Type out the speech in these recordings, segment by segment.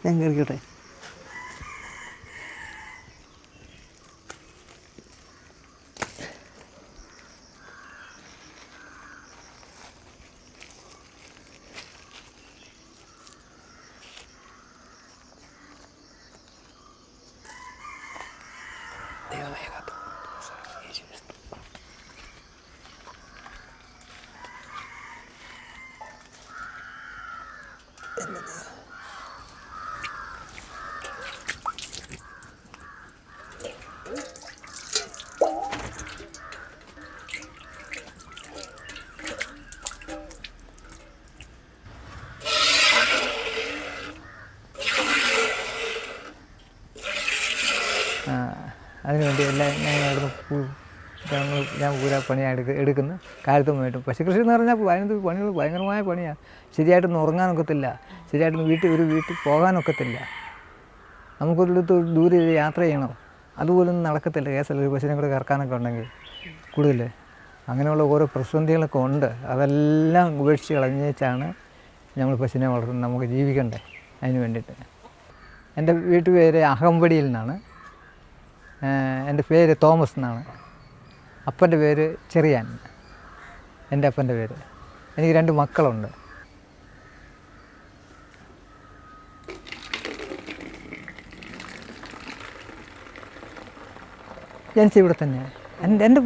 ഞാൻ കയറിക്കോട്ടെ. അതിനുവേണ്ടി എല്ലാം ഞാൻ പൂരാ പണിയാണ് എടുക്കുന്നു കാലത്തും വേണ്ടും. പശുകൃഷി എന്ന് പറഞ്ഞാൽ പണികൾ ഭയങ്കരമായ പണിയാണ്. ശരിയായിട്ടൊന്നും ഉറങ്ങാനൊക്കത്തില്ല, ശരിയായിട്ടൊന്നും വീട്ടിൽ പോകാനൊക്കത്തില്ല. നമുക്കൊരിടത്ത് ദൂരെ യാത്ര ചെയ്യണം, അതുപോലൊന്നും നടക്കത്തില്ല. കേസല്ല ഒരു പശുവിനെ കൂടെ കറക്കാനൊക്കെ ഉണ്ടെങ്കിൽ കൂടുതൽ അങ്ങനെയുള്ള ഓരോ പ്രതിസന്ധികളൊക്കെ ഉണ്ട്. അതെല്ലാം ഉപേക്ഷിച്ച് കളഞ്ഞേച്ചാണ് നമ്മൾ പശുവിനെ വളർത്തുന്നത്. നമുക്ക് ജീവിക്കണ്ടേ, അതിന് വേണ്ടിയിട്ട്. എൻ്റെ വീട്ടുപേര് അകമ്പടിയിൽ നിന്നാണ്. എൻ്റെ പേര് തോമസ് എന്നാണ്. അപ്പൻ്റെ പേര് ചെറിയാൻ, എൻ്റെ അപ്പൻ്റെ പേര്. എനിക്ക് 2 മക്കളുണ്ട്. ജനിച്ച ഇവിടെ തന്നെയാണ്. എൻ്റെ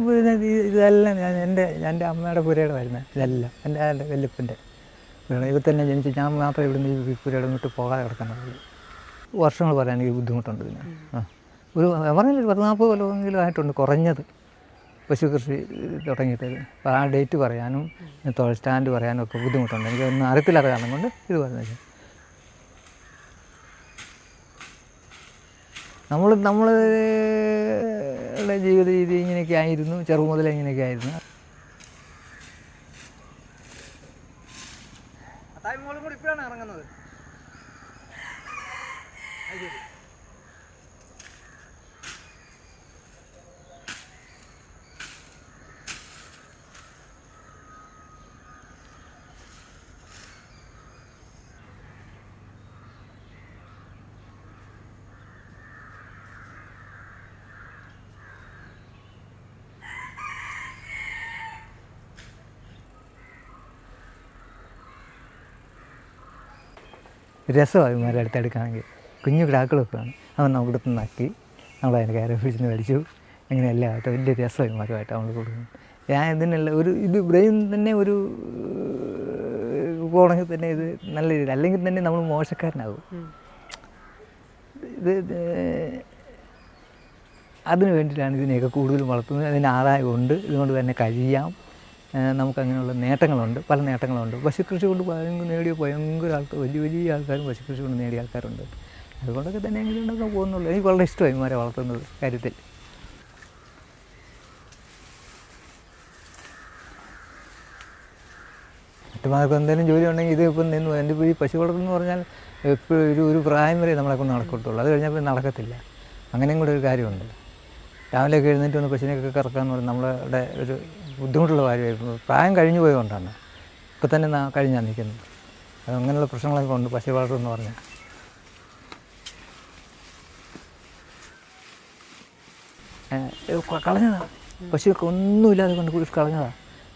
ഇതെല്ലാം എൻ്റെ അമ്മയുടെ പുരയുടെ വരുന്നത് ഇതെല്ലാം എൻ്റെ വല്യപ്പൻ്റെ ഇവിടെ തന്നെ ജനിച്ച്. ഞാൻ മാത്രമേ ഇവിടുന്ന് ഈ പുരയുടെ വിട്ട് പോകാതെ കിടക്കുന്നത്. വർഷങ്ങൾ പറയാൻ എനിക്ക് ബുദ്ധിമുട്ടുണ്ട്. പിന്നെ ഒരു പറഞ്ഞില്ല 10-40 കൊല്ലമെങ്കിലും ആയിട്ടുണ്ട് കുറഞ്ഞത് പശു കൃഷി തുടങ്ങിയിട്ട്. അപ്പോൾ ആ ഡേറ്റ് പറയാനും സ്റ്റാൻഡ് പറയാനും ഒക്കെ ബുദ്ധിമുട്ടുണ്ട്. എനിക്കൊന്നും അറിയത്തില്ലാത്ത കാരണം കൊണ്ട് ഇത് പറഞ്ഞത്. നമ്മളുടെ ജീവിത രീതി ഇങ്ങനെയൊക്കെ ആയിരുന്നു, ചെറുമുതലേ ഇങ്ങനെയൊക്കെ ആയിരുന്നു. മോളും കൂടി ഇപ്പോഴാണ് ഇറങ്ങുന്നത്. രസമായി മരം അടുത്തെടുക്കുകയാണെങ്കിൽ കുഞ്ഞു കിടാക്കളൊക്കെ ആണ്. അവൻ നമുക്ക് എടുത്ത് നക്കി നമ്മളതിൻ്റെ കയറി പിടിച്ച് മേടിച്ചു. അങ്ങനെയെല്ലാം ആയിട്ട് വലിയ രസമായി മരമായിട്ട് നമ്മൾ കൊടുക്കുന്നു. ഞാൻ ഇതിനുള്ള ഇത് ബ്രെയിൻ തന്നെ ഒരു പോകണമെങ്കിൽ തന്നെ ഇത് നല്ല രീതി, അല്ലെങ്കിൽ തന്നെ നമ്മൾ മോശക്കാരനാകും. ഇത് അതിന് വേണ്ടിയിട്ടാണ് ഇതിനെയൊക്കെ കൂടുതലും വളർത്തുന്നത്. അതിന് ആദായമുണ്ട്, ഇതുകൊണ്ട് തന്നെ കഴിയാം. നമുക്കങ്ങനെയുള്ള നേട്ടങ്ങളുണ്ട്, പല നേട്ടങ്ങളുണ്ട്. പശുക്കൃഷി കൊണ്ട് ഭയങ്കര ആൾക്കാർ, വലിയ ആൾക്കാരും പശുക്കൃഷി കൊണ്ട് നേടിയ ആൾക്കാരുണ്ട്. അതുകൊണ്ടൊക്കെ തന്നെ എങ്കിലും ഉണ്ടാക്കാൻ പോകുന്നുള്ളൂ. എനിക്ക് വളരെ ഇഷ്ടമായി മരം വളർത്തുന്നത് കാര്യത്തിൽ. മറ്റുമാർക്ക് എന്തെങ്കിലും ജോലി ഉണ്ടെങ്കിൽ ഇത് ഇപ്പം നിന്ന് എൻ്റെ ഈ പശു വളർത്തുന്നു പറഞ്ഞാൽ എപ്പോഴും ഒരു പ്രായം വരെ നമ്മളെ കൊണ്ട് നടക്കത്തുള്ളൂ. അത് കഴിഞ്ഞാൽ നടക്കത്തില്ല. അങ്ങനെയും കൂടെ ഒരു കാര്യമുണ്ട്. രാവിലെയൊക്കെ എഴുന്നേറ്റ് വന്ന് പശുവിനെയൊക്കെ കറക്കാമെന്ന് പറഞ്ഞാൽ നമ്മളുടെ ഒരു ബുദ്ധിമുട്ടുള്ള കാര്യമായിരുന്നു. പ്രായം കഴിഞ്ഞു പോയതുകൊണ്ടാണ്. ഇപ്പം തന്നെ കഴിഞ്ഞാൽ നിൽക്കുന്നത്. അത് അങ്ങനെയുള്ള പ്രശ്നങ്ങളൊക്കെ ഉണ്ട് പശു വളർത്തുമെന്ന് പറഞ്ഞാൽ. കളഞ്ഞതാണ് പശുവൊക്കെ ഒന്നുമില്ലാതെ കൊണ്ട് കളഞ്ഞതാണ്.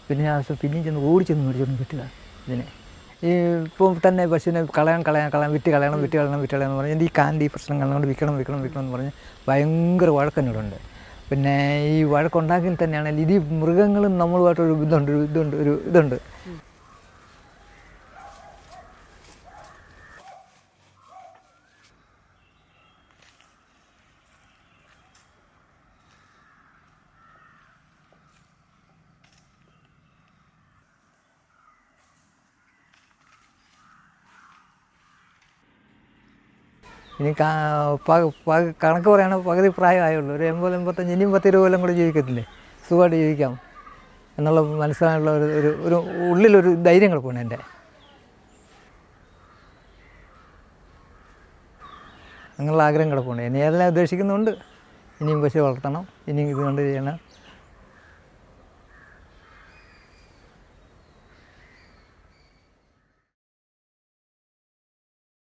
പിന്നെ പിന്നെയും ചെന്ന് ഓടിച്ചെന്ന് മേടിച്ചൊന്നും കിട്ടുക ഇതിനെ. ഈ ഇപ്പോൾ തന്നെ പശുവിനെ കളയാൻ വിറ്റ് കളയണം എന്ന് പറഞ്ഞ് എൻ്റെ ഈ കാലിൻ്റെ ഈ പ്രശ്നം കൊണ്ട് വിൽക്കണം എന്ന് പറഞ്ഞ് ഭയങ്കര വഴക്കന്നോടുണ്ട്. പിന്നെ ഈ വഴക്കുണ്ടാക്കി തന്നെയാണെങ്കിൽ ഇത് മൃഗങ്ങളും നമ്മളുമായിട്ടൊരു ഇതുണ്ട്. ഇനി കണക്ക് പറയുകയാണെങ്കിൽ പകുതി പ്രായമായുള്ളൂ. ഒരു 80-85 ഇനിയും 10-20 കൊല്ലം കൂടെ ജീവിക്കത്തില്ലേ, സുഖമായിട്ട് ജീവിക്കാം എന്നുള്ള മനസ്സിലായുള്ള ഒരു ഉള്ളിലൊരു ധൈര്യം കിടപ്പുണ്ട് എൻ്റെ. അങ്ങനെയുള്ള ആഗ്രഹം കിടപ്പുണ്ട്. ഇനി അതെല്ലാം ഉദ്ദേശിക്കുന്നുണ്ട്. ഇനിയും പശു വളർത്തണം, ഇനിയും ഇതുകൊണ്ട് ചെയ്യണം.